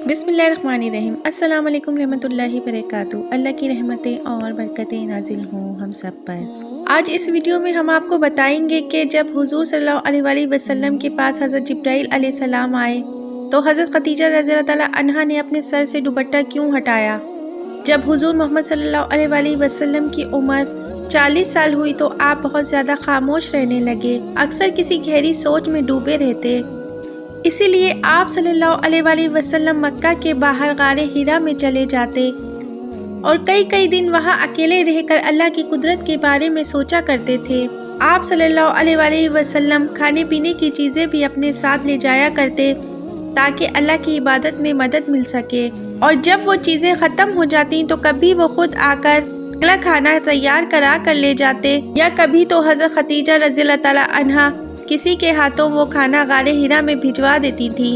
بسم اللہ الرحمن الرحیم۔ السلام علیکم رحمۃ اللہ وبرکاتہ۔ اللہ کی رحمتیں اور برکتیں نازل ہوں ہم سب پر۔ آج اس ویڈیو میں ہم آپ کو بتائیں گے کہ جب حضور صلی اللہ علیہ وآلہ وسلم کے پاس حضرت جبرائیل علیہ السلام آئے تو حضرت خدیجہ رضی اللہ تعالیٰ عنہا نے اپنے سر سے دوپٹہ کیوں ہٹایا؟ جب حضور محمد صلی اللہ علیہ وآلہ وسلم کی عمر 40 سال ہوئی تو آپ بہت زیادہ خاموش رہنے لگے، اکثر کسی گہری سوچ میں ڈوبے رہتے۔ اسی لیے آپ صلی اللہ علیہ وآلہ وسلم مکہ کے باہر غار حرا میں چلے جاتے اور کئی دن وہاں اکیلے رہ کر اللہ کی قدرت کے بارے میں سوچا کرتے تھے۔ آپ صلی اللہ علیہ وآلہ وسلم کھانے پینے کی چیزیں بھی اپنے ساتھ لے جایا کرتے تاکہ اللہ کی عبادت میں مدد مل سکے، اور جب وہ چیزیں ختم ہو جاتی تو کبھی وہ خود آ کر اگلا کھانا تیار کرا کر لے جاتے، یا کبھی تو حضرت خدیجہ رضی اللہ تعالیٰ عنہا کسی کے ہاتھوں وہ کھانا غار حرا میں بھجوا دیتی تھی۔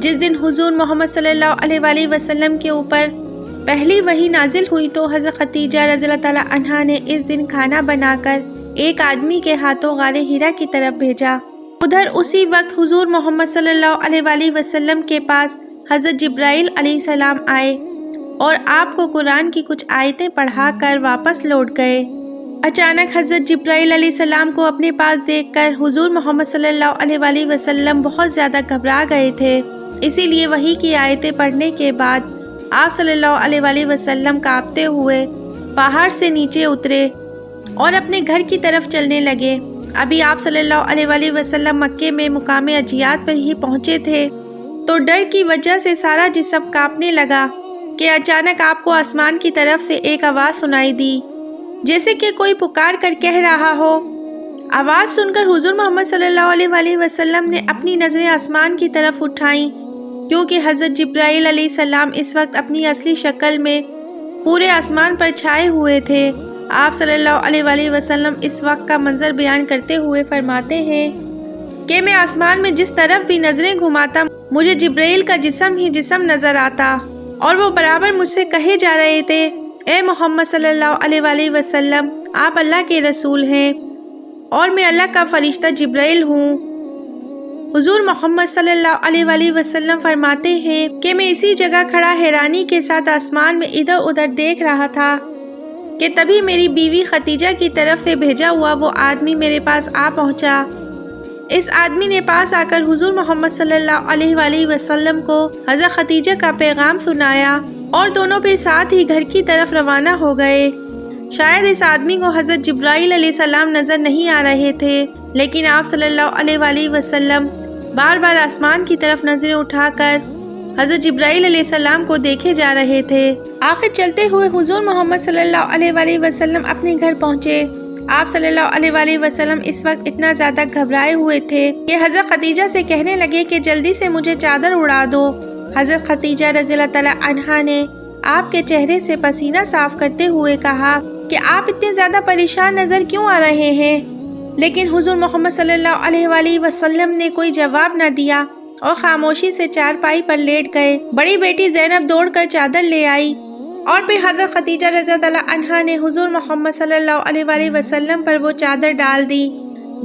جس دن حضور محمد صلی اللہ علیہ وآلہ وسلم کے اوپر پہلی وحی نازل ہوئی تو حضرت خدیجہ رضی اللہ تعالیٰ عنہا نے اس دن کھانا بنا کر ایک آدمی کے ہاتھوں غار حرا کی طرف بھیجا۔ ادھر اسی وقت حضور محمد صلی اللہ علیہ وآلہ وسلم کے پاس حضرت جبرائیل علیہ السلام آئے اور آپ کو قرآن کی کچھ آیتیں پڑھا کر واپس لوٹ گئے۔ اچانک حضرت جبرائیل علیہ السلام کو اپنے پاس دیکھ کر حضور محمد صلی اللہ علیہ وآلہ وسلم بہت زیادہ گھبرا گئے تھے، اسی لیے وحی کی آیتیں پڑھنے کے بعد آپ صلی اللہ علیہ وآلہ وسلم کانپتے ہوئے پہاڑ سے نیچے اترے اور اپنے گھر کی طرف چلنے لگے۔ ابھی آپ صلی اللہ علیہ وآلہ وسلم مکے میں مقام عجیات پر ہی پہنچے تھے تو ڈر کی وجہ سے سارا جسم کانپنے لگا کہ اچانک آپ کو آسمان کی طرف سے ایک آواز سنائی دی، جیسے کہ کوئی پکار کر کہہ رہا ہو۔ آواز سن کر حضور محمد صلی اللہ علیہ وآلہ وسلم نے اپنی نظریں آسمان کی طرف اٹھائیں، کیونکہ حضرت جبرائیل علیہ السلام اس وقت اپنی اصلی شکل میں پورے آسمان پر چھائے ہوئے تھے۔ آپ صلی اللہ علیہ وآلہ وسلم اس وقت کا منظر بیان کرتے ہوئے فرماتے ہیں کہ میں آسمان میں جس طرف بھی نظریں گھماتا مجھے جبرائیل کا جسم ہی جسم نظر آتا، اور وہ برابر مجھ سے کہے جا رہے تھے، اے محمد صلی اللہ علیہ وآلہ وسلم، آپ اللہ کے رسول ہیں اور میں اللہ کا فرشتہ جبرائیل ہوں۔ حضور محمد صلی اللہ علیہ وآلہ وسلم فرماتے ہیں کہ میں اسی جگہ کھڑا حیرانی کے ساتھ آسمان میں ادھر ادھر دیکھ رہا تھا کہ تبھی میری بیوی خدیجہ کی طرف سے بھیجا ہوا وہ آدمی میرے پاس آ پہنچا۔ اس آدمی نے پاس آ کر حضور محمد صلی اللہ علیہ وآلہ وسلم کو حضرت خدیجہ کا پیغام سنایا اور دونوں پھر ساتھ ہی گھر کی طرف روانہ ہو گئے۔ شاید اس آدمی کو حضرت جبرائیل علیہ السلام نظر نہیں آ رہے تھے، لیکن آپ صلی اللہ علیہ وآلہ وسلم بار بار آسمان کی طرف نظریں اٹھا کر حضرت جبرائیل علیہ السلام کو دیکھے جا رہے تھے۔ آخر چلتے ہوئے حضور محمد صلی اللہ علیہ وآلہ وسلم اپنے گھر پہنچے۔ آپ صلی اللہ علیہ وآلہ وسلم اس وقت اتنا زیادہ گھبرائے ہوئے تھے کہ حضرت خدیجہ سے کہنے لگے کہ جلدی سے مجھے چادر اڑا دو۔ حضرت خدیجہ رضی اللہ تعالیٰ عنہا نے آپ کے چہرے سے پسینہ صاف کرتے ہوئے کہا کہ آپ اتنے زیادہ پریشان نظر کیوں آ رہے ہیں؟ لیکن حضور محمد صلی اللہ علیہ وآلہ وسلم نے کوئی جواب نہ دیا اور خاموشی سے چارپائی پر لیٹ گئے۔ بڑی بیٹی زینب دوڑ کر چادر لے آئی اور پھر حضرت خدیجہ رضی اللہ عنہا نے حضور محمد صلی اللہ علیہ وآلہ وسلم پر وہ چادر ڈال دی۔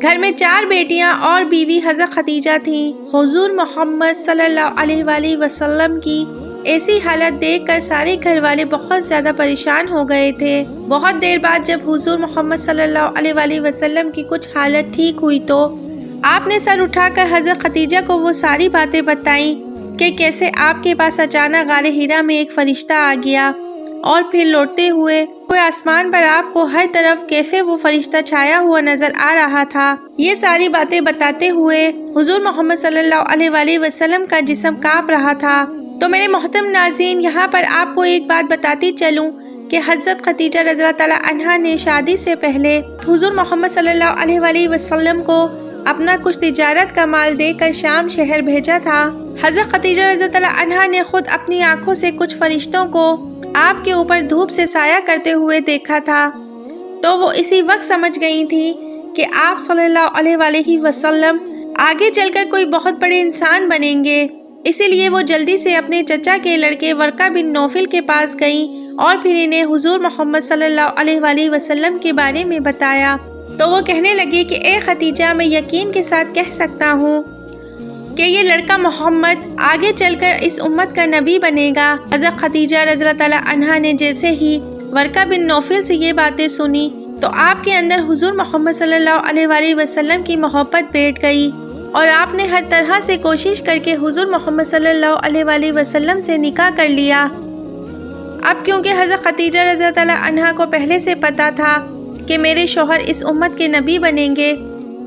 گھر میں 4 بیٹیاں اور بیوی حضرت خدیجہ تھیں۔ حضور محمد صلی اللہ علیہ وآلہ وسلم کی ایسی حالت دیکھ کر سارے گھر والے بہت زیادہ پریشان ہو گئے تھے۔ بہت دیر بعد جب حضور محمد صلی اللہ علیہ وآلہ وسلم کی کچھ حالت ٹھیک ہوئی تو آپ نے سر اٹھا کر حضرت خدیجہ کو وہ ساری باتیں بتائیں کہ کیسے آپ کے پاس اچانک غار حرا میں ایک فرشتہ آ گیا، اور پھر لوٹتے ہوئے آسمان پر آپ کو ہر طرف کیسے وہ فرشتہ چھایا ہوا نظر آ رہا تھا۔ یہ ساری باتیں بتاتے ہوئے حضور محمد صلی اللہ علیہ وآلہ وسلم کا جسم کانپ رہا تھا۔ تو میرے محترم ناظرین، یہاں پر آپ کو ایک بات بتاتی چلوں کہ حضرت خدیجہ رضی اللہ تعالیٰ عنہا نے شادی سے پہلے حضور محمد صلی اللہ علیہ وآلہ وسلم کو اپنا کچھ تجارت کا مال دے کر شام شہر بھیجا تھا۔ حضرت خدیجہ رضی اللہ عنہا نے خود اپنی آنکھوں سے کچھ فرشتوں کو آپ کے اوپر دھوپ سے سایہ کرتے ہوئے دیکھا تھا، تو وہ اسی وقت سمجھ گئی تھی کہ آپ صلی اللہ علیہ وآلہ وسلم آگے چل کر کوئی بہت بڑے انسان بنیں گے۔ اسی لیے وہ جلدی سے اپنے چچا کے لڑکے ورقہ بن نوفل کے پاس گئیں اور پھر انہیں حضور محمد صلی اللہ علیہ وآلہ وسلم کے بارے میں بتایا۔ تو وہ کہنے لگے کہ اے خدیجہ، میں یقین کے ساتھ کہہ سکتا ہوں کہ یہ لڑکا محمد آگے چل کر اس امت کا نبی بنے گا۔ حضرت خدیجہ رضی اللہ تعالیٰ عنہا نے جیسے ہی ورقہ بن نوفل سے یہ باتیں سنی تو آپ کے اندر حضور محمد صلی اللہ علیہ وآلہ وسلم کی محبت بیٹھ گئی، اور آپ نے ہر طرح سے کوشش کر کے حضور محمد صلی اللہ علیہ وآلہ وسلم سے نکاح کر لیا۔ اب کیونکہ حضرت خدیجہ رضی اللہ تعالیٰ عنہا کو پہلے سے پتا تھا کہ میرے شوہر اس امت کے نبی بنیں گے،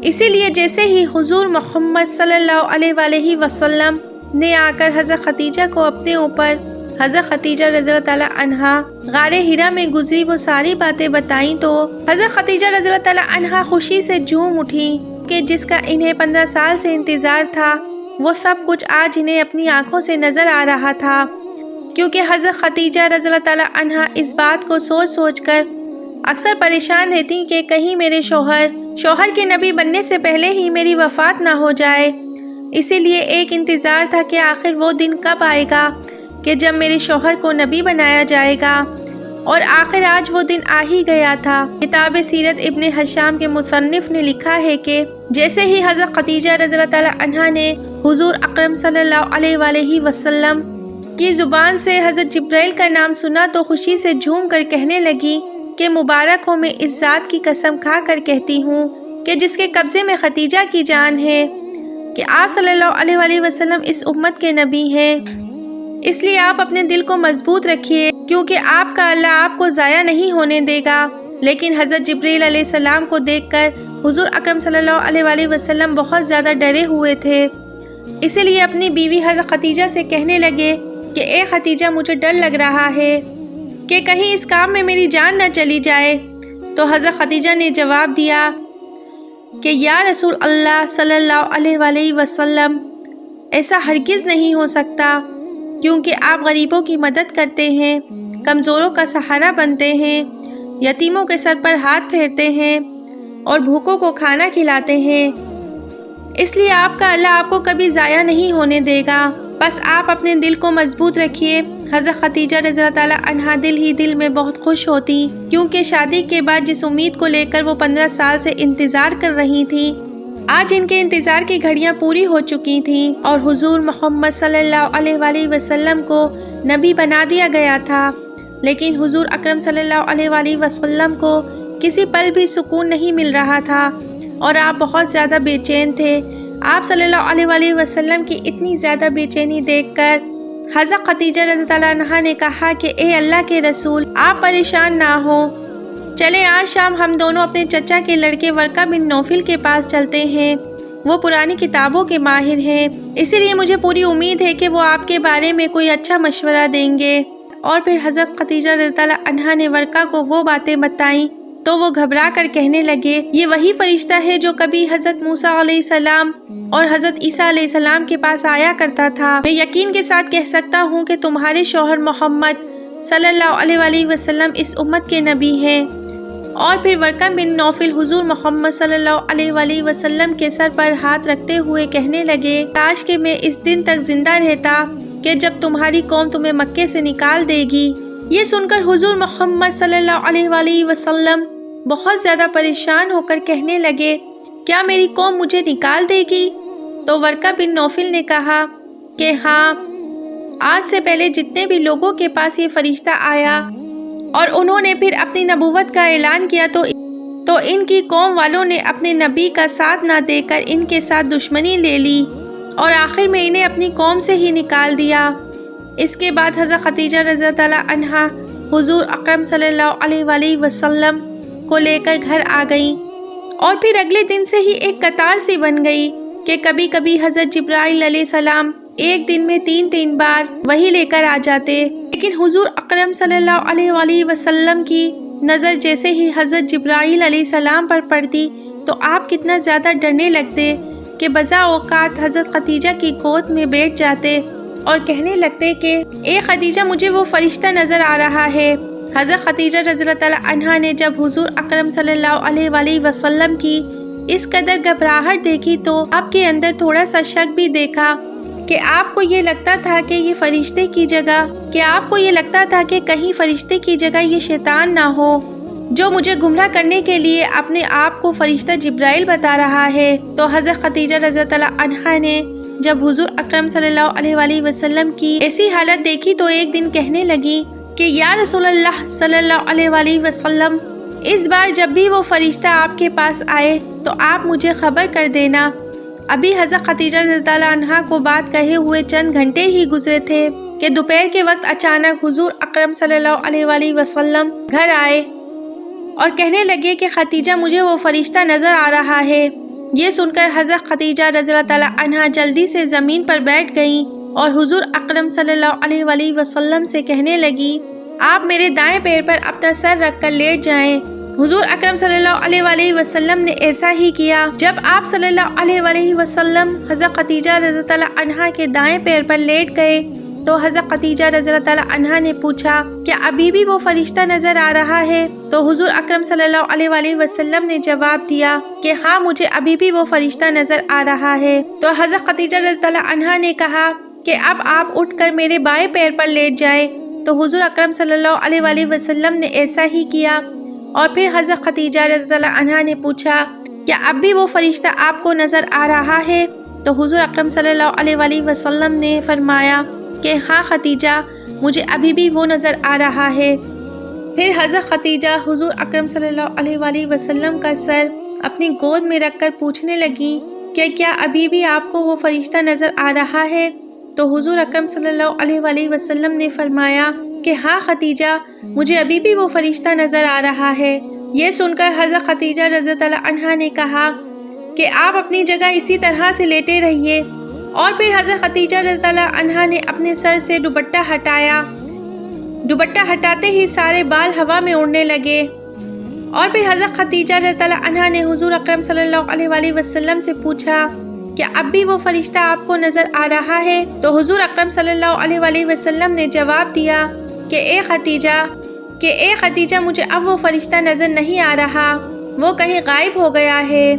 اسی لیے جیسے ہی حضور محمد صلی اللہ علیہ وآلہ وسلم نے آ کر حضرت خدیجہ کو اپنے اوپر، حضرت خدیجہ رضی اللہ تعالیٰ عنہا غار حرا میں گزری وہ ساری باتیں بتائیں تو حضرت خدیجہ رضی اللہ تعالیٰ عنہا خوشی سے جھوم اٹھیں کہ جس کا انہیں 15 سال سے انتظار تھا وہ سب کچھ آج انہیں اپنی آنکھوں سے نظر آ رہا تھا، کیونکہ حضرت خدیجہ رضی اللہ تعالیٰ عنہا اس بات کو سوچ سوچ کر اکثر پریشان رہتی کہ کہیں میرے شوہر کے نبی بننے سے پہلے ہی میری وفات نہ ہو جائے۔ اسی لیے ایک انتظار تھا کہ آخر وہ دن کب آئے گا کہ جب میرے شوہر کو نبی بنایا جائے گا، اور آخر آج وہ دن آ ہی گیا تھا۔ کتاب سیرت ابن ہشام کے مصنف نے لکھا ہے کہ جیسے ہی حضرت خدیجہ رضی اللہ تعالیٰ عنہا نے حضور اکرم صلی اللہ علیہ وآلہ وسلم کی زبان سے حضرت جبرائیل کا نام سنا تو خوشی سے جھوم کر کہنے لگی کہ مبارک ہو، میں اس ذات کی قسم کھا کر کہتی ہوں کہ جس کے قبضے میں خدیجہ کی جان ہے کہ آپ صلی اللہ علیہ وآلہ وسلم اس امت کے نبی ہیں۔ اس لیے آپ اپنے دل کو مضبوط رکھیے، کیونکہ آپ کا اللہ آپ کو ضائع نہیں ہونے دے گا۔ لیکن حضرت جبرائیل علیہ السلام کو دیکھ کر حضور اکرم صلی اللہ علیہ وآلہ وسلم بہت زیادہ ڈرے ہوئے تھے، اسی لیے اپنی بیوی حضرت خدیجہ سے کہنے لگے کہ اے خدیجہ، مجھے ڈر لگ رہا ہے کہ کہیں اس کام میں میری جان نہ چلی جائے۔ تو حضرت خدیجہ نے جواب دیا کہ یا رسول اللہ صلی اللہ علیہ وآلہ وسلم، ایسا ہرگز نہیں ہو سکتا، کیونکہ آپ غریبوں کی مدد کرتے ہیں، کمزوروں کا سہارا بنتے ہیں، یتیموں کے سر پر ہاتھ پھیرتے ہیں اور بھوکوں کو کھانا کھلاتے ہیں، اس لیے آپ کا اللہ آپ کو کبھی ضائع نہیں ہونے دے گا۔ بس آپ اپنے دل کو مضبوط رکھیے۔ حضرت خدیجہ رضی اللہ تعالیٰ عنہا دل ہی دل میں بہت خوش ہوتی، کیونکہ شادی کے بعد جس امید کو لے کر وہ 15 سال سے انتظار کر رہی تھی، آج ان کے انتظار کی گھڑیاں پوری ہو چکی تھیں اور حضور محمد صلی اللہ علیہ وآلہ وسلم کو نبی بنا دیا گیا تھا۔ لیکن حضور اکرم صلی اللہ علیہ وآلہ وسلم کو کسی پل بھی سکون نہیں مل رہا تھا، اور آپ بہت زیادہ بے چین تھے۔ آپ صلی اللہ علیہ وآلہ وسلم کی اتنی زیادہ بے چینی دیکھ کر حضرت خدیجہ رضی اللہ عنہا نے کہا کہ اے اللہ کے رسول، آپ پریشان نہ ہوں، چلیں آج شام ہم دونوں اپنے چچا کے لڑکے ورقہ بن نوفل کے پاس چلتے ہیں، وہ پرانی کتابوں کے ماہر ہیں، اسی لیے مجھے پوری امید ہے کہ وہ آپ کے بارے میں کوئی اچھا مشورہ دیں گے۔ اور پھر حضرت خدیجہ رضی اللہ عنہا نے ورقہ کو وہ باتیں بتائیں تو وہ گھبرا کر کہنے لگے، یہ وہی فرشتہ ہے جو کبھی حضرت موسیٰ علیہ السلام اور حضرت عیسیٰ علیہ السلام کے پاس آیا کرتا تھا۔ میں یقین کے ساتھ کہہ سکتا ہوں کہ تمہارے شوہر محمد صلی اللہ علیہ وآلہ وسلم اس امت کے نبی ہیں۔ اور پھر ورقہ بن نوفل حضور محمد صلی اللہ علیہ وآلہ وسلم کے سر پر ہاتھ رکھتے ہوئے کہنے لگے، کاش کہ میں اس دن تک زندہ رہتا کہ جب تمہاری قوم تمہیں مکے سے نکال دے گی۔ یہ سن کر حضور محمد صلی اللہ علیہ وآلہ وسلم بہت زیادہ پریشان ہو کر کہنے لگے، کیا میری قوم مجھے نکال دے گی؟ تو ورقہ بن نوفل نے کہا کہ ہاں، آج سے پہلے جتنے بھی لوگوں کے پاس یہ فرشتہ آیا اور انہوں نے پھر اپنی نبوت کا اعلان کیا تو ان کی قوم والوں نے اپنے نبی کا ساتھ نہ دے کر ان کے ساتھ دشمنی لے لی اور آخر میں انہیں اپنی قوم سے ہی نکال دیا۔ اس کے بعد حضرت خدیجہ رضی اللہ عنہا حضور اکرم صلی اللہ علیہ وآلہ وسلم کو لے کر گھر آ گئیں، اور پھر اگلے دن سے ہی ایک قطار سی بن گئی کہ کبھی کبھی حضرت جبرائیل علیہ السلام ایک دن میں 3 بار وہی لے کر آ جاتے۔ لیکن حضور اکرم صلی اللہ علیہ وآلہ وسلم کی نظر جیسے ہی حضرت جبرائیل علیہ السلام پر پڑتی تو آپ کتنا زیادہ ڈرنے لگتے کہ بزا اوقات حضرت خدیجہ کی گود میں بیٹھ جاتے اور کہنے لگتے کہ اے خدیجہ، مجھے وہ فرشتہ نظر آ رہا ہے۔ حضرت خدیجہ رضی اللہ عنہا نے جب حضور اکرم صلی اللہ علیہ وآلہ وسلم کی اس قدر گھبراہٹ دیکھی تو آپ کے اندر تھوڑا سا شک بھی دیکھا کہ آپ کو یہ لگتا تھا کہ یہ فرشتے کی جگہ کہیں فرشتے کی جگہ یہ شیطان نہ ہو جو مجھے گمراہ کرنے کے لیے اپنے آپ کو فرشتہ جبرائیل بتا رہا ہے۔ تو حضرت خدیجہ رضی اللہ عنہا نے جب حضور اکرم صلی اللہ علیہ وسلم کی ایسی حالت دیکھی تو ایک دن کہنے لگی کہ یا رسول اللہ صلی اللہ علیہ وسلم، اس بار جب بھی وہ فرشتہ آپ کے پاس آئے تو آپ مجھے خبر کر دینا۔ ابھی حضرت خدیجہ رضی اللہ عنہا کو بات کہے ہوئے چند گھنٹے ہی گزرے تھے کہ دوپہر کے وقت اچانک حضور اکرم صلی اللہ علیہ وسلم گھر آئے اور کہنے لگے کہ خدیجہ مجھے وہ فرشتہ نظر آ رہا ہے۔ یہ سن کر حضرت خدیجہ رضی اللہ عنہا جلدی سے زمین پر بیٹھ گئیں اور حضور اکرم صلی اللہ علیہ وسلم سے کہنے لگی آپ میرے دائیں پیر پر اپنا سر رکھ کر لیٹ جائیں۔ حضور اکرم صلی اللہ علیہ وسلم نے ایسا ہی کیا۔ جب آپ صلی اللہ علیہ وسلم حضرت خدیجہ رضی اللہ عنہا کے دائیں پیر پر لیٹ گئے تو حضرت خدیجہ رضی اللہ عنہا نے پوچھا کہ ابھی بھی وہ فرشتہ نظر آ رہا ہے؟ تو حضور اکرم صلی اللہ علیہ وسلم نے جواب دیا کہ ہاں مجھے ابھی بھی وہ فرشتہ نظر آ رہا ہے۔ تو حضرت خدیجہ رضی اللہ عنہا نے کہا کہ اب آپ اٹھ کر میرے بائیں پیر پر لیٹ جائیں۔ تو حضور اکرم صلی اللہ علیہ وسلم نے ایسا ہی کیا اور پھر حضرت خدیجہ رضی اللہ عنہا نے پوچھا کہ اب بھی وہ فرشتہ آپ کو نظر آ رہا ہے؟ تو حضور اکرم صلی اللہ علیہ وسلم نے فرمایا کہ ہاں خدیجہ مجھے ابھی بھی وہ نظر آ رہا ہے۔ پھر حضرت خدیجہ حضور اکرم صلی اللہ علیہ وسلم کا سر اپنی گود میں رکھ کر پوچھنے لگی کہ کیا ابھی بھی آپ کو وہ فرشتہ نظر آ رہا ہے؟ تو حضور اکرم صلی اللہ علیہ وسلم نے فرمایا کہ ہاں خدیجہ مجھے ابھی بھی وہ فرشتہ نظر آ رہا ہے۔ یہ سن کر حضرت خدیجہ رضی اللہ عنہا نے کہا کہ آپ اپنی جگہ اسی طرح سے لیٹے رہیے، اور پھر حضرت خدیجہ رضی اللہ عنہا نے اپنے سر سے دوپٹہ ہٹایا۔ دوپٹہ ہٹاتے ہی سارے بال ہوا میں اڑنے لگے، اور پھر حضرت خدیجہ رضی اللہ عنہا نے حضور اکرم صلی اللہ علیہ وسلم سے پوچھا کہ اب بھی وہ فرشتہ آپ کو نظر آ رہا ہے؟ تو حضور اکرم صلی اللہ علیہ وسلم نے جواب دیا کہ اے خدیجہ مجھے اب وہ فرشتہ نظر نہیں آ رہا، وہ کہیں غائب ہو گیا ہے۔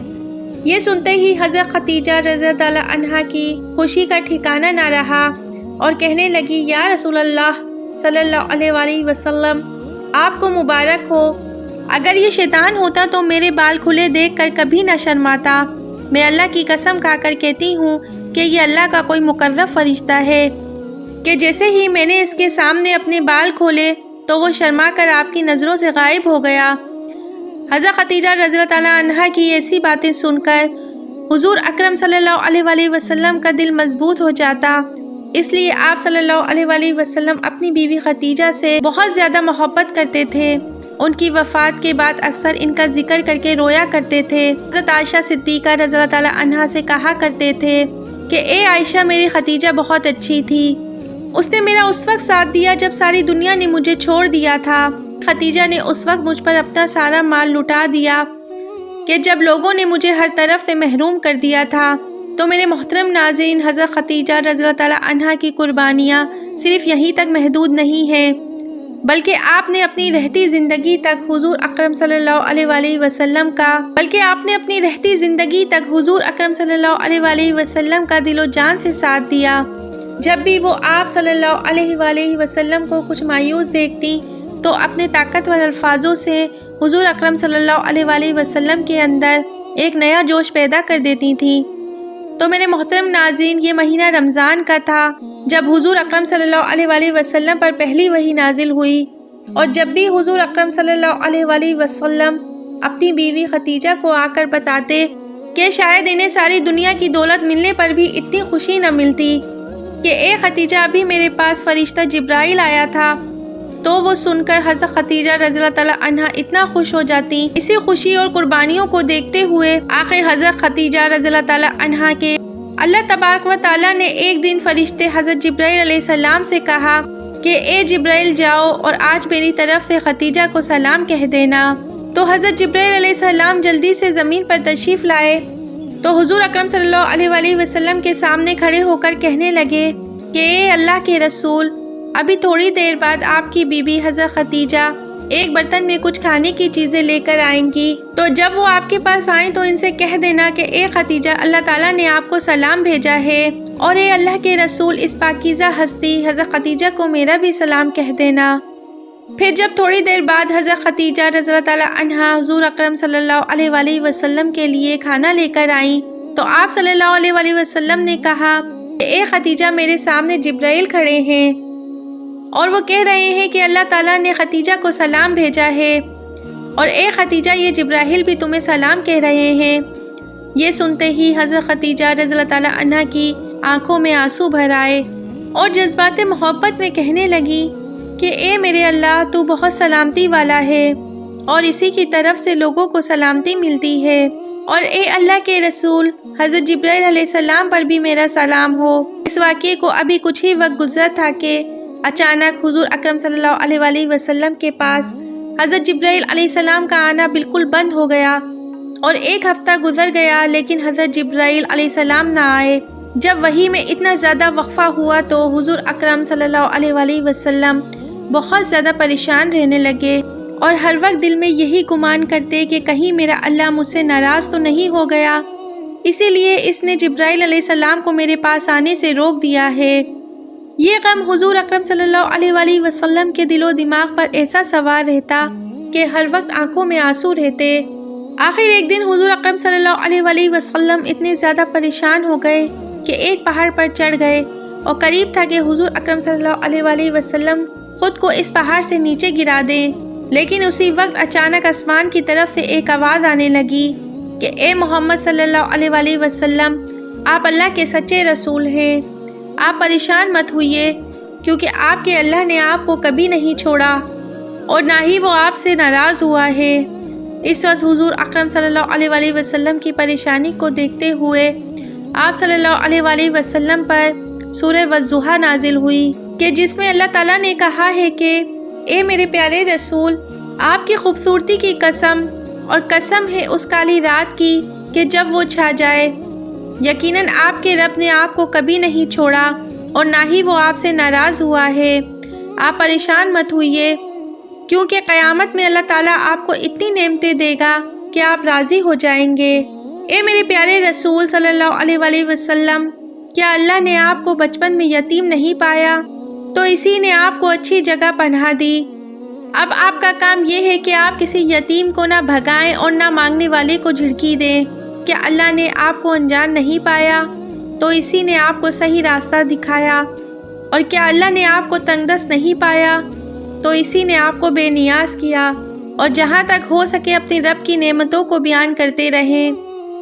یہ سنتے ہی حضرت خدیجہ رضی اللہ عنہا کی خوشی کا ٹھکانہ نہ رہا اور کہنے لگی یا رسول اللہ صلی اللہ علیہ وسلم آپ کو مبارک ہو، اگر یہ شیطان ہوتا تو میرے بال کھلے دیکھ کر کبھی نہ شرماتا۔ میں اللہ کی قسم کھا کر کہتی ہوں کہ یہ اللہ کا کوئی مقرب فرشتہ ہے کہ جیسے ہی میں نے اس کے سامنے اپنے بال کھولے تو وہ شرما کر آپ کی نظروں سے غائب ہو گیا۔ حضرت خدیجہ رضی اللہ عنہا کی ایسی باتیں سن کر حضور اکرم صلی اللہ علیہ وسلم کا دل مضبوط ہو جاتا، اس لیے آپ صلی اللہ علیہ وسلم اپنی بیوی خدیجہ سے بہت زیادہ محبت کرتے تھے۔ ان کی وفات کے بعد اکثر ان کا ذکر کر کے رویا کرتے تھے۔ حضرت عائشہ صدیقہ رضی اللہ عنہا سے کہا کرتے تھے کہ اے عائشہ میری خدیجہ بہت اچھی تھی، اس نے میرا اس وقت ساتھ دیا جب ساری دنیا نے مجھے چھوڑ دیا تھا۔ خدیجہ نے اس وقت مجھ پر اپنا سارا مال لٹا دیا کہ جب لوگوں نے مجھے ہر طرف سے محروم کر دیا تھا۔ تو میرے محترم ناظرین، حضرت خدیجہ رضی اللہ عنہا کی قربانیاں صرف یہیں تک محدود نہیں ہیں، بلکہ آپ نے اپنی رہتی زندگی تک حضور اکرم صلی اللہ علیہ وسلم کا دل و جان سے ساتھ دیا۔ جب بھی وہ آپ صلی اللہ علیہ وسلم کو کچھ مایوس دیکھتی تو اپنے طاقتور الفاظوں سے حضور اکرم صلی اللہ علیہ وسلم کے اندر ایک نیا جوش پیدا کر دیتی تھی۔ تو میرے محترم ناظرین، یہ مہینہ رمضان کا تھا جب حضور اکرم صلی اللہ علیہ وسلم پر پہلی وحی نازل ہوئی، اور جب بھی حضور اکرم صلی اللہ علیہ وسلم اپنی بیوی خدیجہ کو آ کر بتاتے کہ شاید انہیں ساری دنیا کی دولت ملنے پر بھی اتنی خوشی نہ ملتی کہ اے خدیجہ ابھی میرے پاس فرشتہ جبرائیل آیا تھا، تو وہ سن کر حضرت خدیجہ رضی اللہ عنہا اتنا خوش ہو جاتی۔ اسی خوشی اور قربانیوں کو دیکھتے ہوئے آخر حضرت خدیجہ رضی اللہ عنہا کے اللہ تبارک و تعالیٰ نے ایک دن فرشتے حضرت جبرائیل علیہ السلام سے کہا کہ اے جبرائیل جاؤ اور آج میری طرف سے خدیجہ کو سلام کہہ دینا۔ تو حضرت جبرائیل علیہ السلام جلدی سے زمین پر تشریف لائے تو حضور اکرم صلی اللہ علیہ وسلم کے سامنے کھڑے ہو کر کہنے لگے کہ اے اللہ کے رسول، ابھی تھوڑی دیر بعد آپ کی بیوی حضرت خدیجہ ایک برتن میں کچھ کھانے کی چیزیں لے کر آئیں گی، تو جب وہ آپ کے پاس آئیں تو ان سے کہہ دینا کہ اے خدیجہ، اللہ تعالیٰ نے آپ کو سلام بھیجا ہے، اور اے اللہ کے رسول، اس پاکیزہ ہستی حضرت خدیجہ کو میرا بھی سلام کہہ دینا۔ پھر جب تھوڑی دیر بعد حضرت خدیجہ رضی اللہ عنہا حضور اکرم صلی اللہ علیہ وسلم کے لیے کھانا لے کر آئیں تو آپ صلی اللہ علیہ وسلم نے کہا اے خدیجہ میرے سامنے جبرائیل کھڑے ہیں اور وہ کہہ رہے ہیں کہ اللہ تعالیٰ نے خدیجہ کو سلام بھیجا ہے، اور اے خدیجہ یہ جبرائیل بھی تمہیں سلام کہہ رہے ہیں۔ یہ سنتے ہی حضرت خدیجہ رضی اللہ تعالیٰ عنہ کی آنکھوں میں آنسو بھر آئے اور جذبات محبت میں کہنے لگی کہ اے میرے اللہ تو بہت سلامتی والا ہے اور اسی کی طرف سے لوگوں کو سلامتی ملتی ہے، اور اے اللہ کے رسول حضرت جبرائیل علیہ السلام پر بھی میرا سلام ہو۔ اس واقعے کو ابھی کچھ ہی وقت گزرا تھا کہ اچانک حضور اکرم صلی اللہ علیہ وآلہ وسلم کے پاس حضرت جبرائیل علیہ السلام کا آنا بالکل بند ہو گیا، اور ایک ہفتہ گزر گیا لیکن حضرت جبرائیل علیہ السلام نہ آئے۔ جب وحی میں اتنا زیادہ وقفہ ہوا تو حضور اکرم صلی اللہ علیہ وآلہ وسلم بہت زیادہ پریشان رہنے لگے اور ہر وقت دل میں یہی گمان کرتے کہ کہیں میرا اللہ مجھ سے ناراض تو نہیں ہو گیا، اسی لیے اس نے جبرائیل علیہ السلام کو میرے پاس آنے سے روک دیا ہے۔ یہ غم حضور اکرم صلی اللہ علیہ وآلہ وسلم کے دل و دماغ پر ایسا سوار رہتا کہ ہر وقت آنکھوں میں آنسو رہتے۔ آخر ایک دن حضور اکرم صلی اللہ علیہ وآلہ وسلم اتنے زیادہ پریشان ہو گئے کہ ایک پہاڑ پر چڑھ گئے، اور قریب تھا کہ حضور اکرم صلی اللہ علیہ وآلہ وسلم خود کو اس پہاڑ سے نیچے گرا دیں، لیکن اسی وقت اچانک آسمان کی طرف سے ایک آواز آنے لگی کہ اے محمد صلی اللہ علیہ وآلہ وسلم آپ اللہ کے سچے رسول ہیں، آپ پریشان مت ہوئیے کیونکہ آپ کے اللہ نے آپ کو کبھی نہیں چھوڑا اور نہ ہی وہ آپ سے ناراض ہوا ہے۔ اس وقت حضور اکرم صلی اللہ علیہ وآلہ وسلم کی پریشانی کو دیکھتے ہوئے آپ صلی اللہ علیہ وآلہ وسلم پر سورہ والضحیٰ نازل ہوئی کہ جس میں اللہ تعالیٰ نے کہا ہے کہ اے میرے پیارے رسول آپ کی خوبصورتی کی قسم، اور قسم ہے اس کالی رات کی کہ جب وہ چھا جائے، یقیناً آپ کے رب نے آپ کو کبھی نہیں چھوڑا اور نہ ہی وہ آپ سے ناراض ہوا ہے۔ آپ پریشان مت ہوئیے کیونکہ قیامت میں اللہ تعالیٰ آپ کو اتنی نعمتیں دے گا کہ آپ راضی ہو جائیں گے۔ اے میرے پیارے رسول صلی اللہ علیہ وآلہ وسلم کیا اللہ نے آپ کو بچپن میں یتیم نہیں پایا تو اسی نے آپ کو اچھی جگہ پناہ دی۔ اب آپ کا کام یہ ہے کہ آپ کسی یتیم کو نہ بھگائیں اور نہ مانگنے والے کو جھڑکی دیں۔ کیا اللہ نے آپ کو انجان نہیں پایا تو اسی نے آپ کو صحیح راستہ دکھایا، اور کیا اللہ نے آپ کو تنگ دست نہیں پایا تو اسی نے آپ کو بے نیاز کیا، اور جہاں تک ہو سکے اپنے رب کی نعمتوں کو بیان کرتے رہیں۔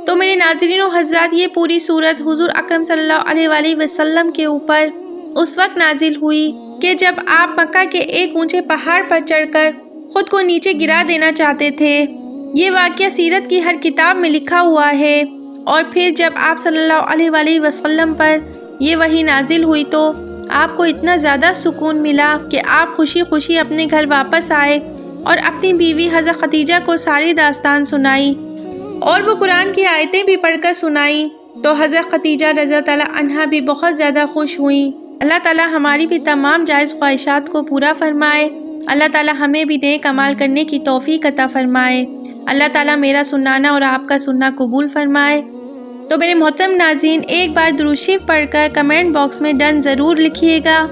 تو میرے ناظرین و حضرات یہ پوری صورت حضور اکرم صلی اللہ علیہ وآلہ وسلم کے اوپر اس وقت نازل ہوئی کہ جب آپ مکہ کے ایک اونچے پہاڑ پر چڑھ کر خود کو نیچے گرا دینا چاہتے تھے۔ یہ واقعہ سیرت کی ہر کتاب میں لکھا ہوا ہے، اور پھر جب آپ صلی اللہ علیہ وآلہ وسلم پر یہ وحی نازل ہوئی تو آپ کو اتنا زیادہ سکون ملا کہ آپ خوشی خوشی اپنے گھر واپس آئے اور اپنی بیوی حضرت خدیجہ کو ساری داستان سنائی، اور وہ قرآن کی آیتیں بھی پڑھ کر سنائیں تو حضرت خدیجہ رضی اللہ تعالیٰ عنہا بھی بہت زیادہ خوش ہوئیں۔ اللہ تعالیٰ ہماری بھی تمام جائز خواہشات کو پورا فرمائے۔ اللہ تعالیٰ ہمیں بھی نیک عمل کرنے کی توفیق عطا فرمائے۔ اللہ تعالیٰ میرا سنانا اور آپ کا سننا قبول فرمائے۔ تو میرے محترم ناظرین ایک بار درود شریف پڑھ کر کمنٹ باکس میں ڈن ضرور لکھیے گا۔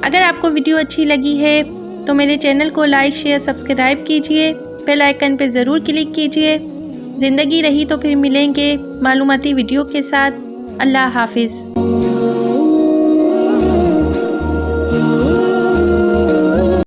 اگر آپ کو ویڈیو اچھی لگی ہے تو میرے چینل کو لائک شیئر سبسکرائب کیجئے، بیل آئیکن پہ ضرور کلک کیجئے۔ زندگی رہی تو پھر ملیں گے معلوماتی ویڈیو کے ساتھ۔ اللہ حافظ۔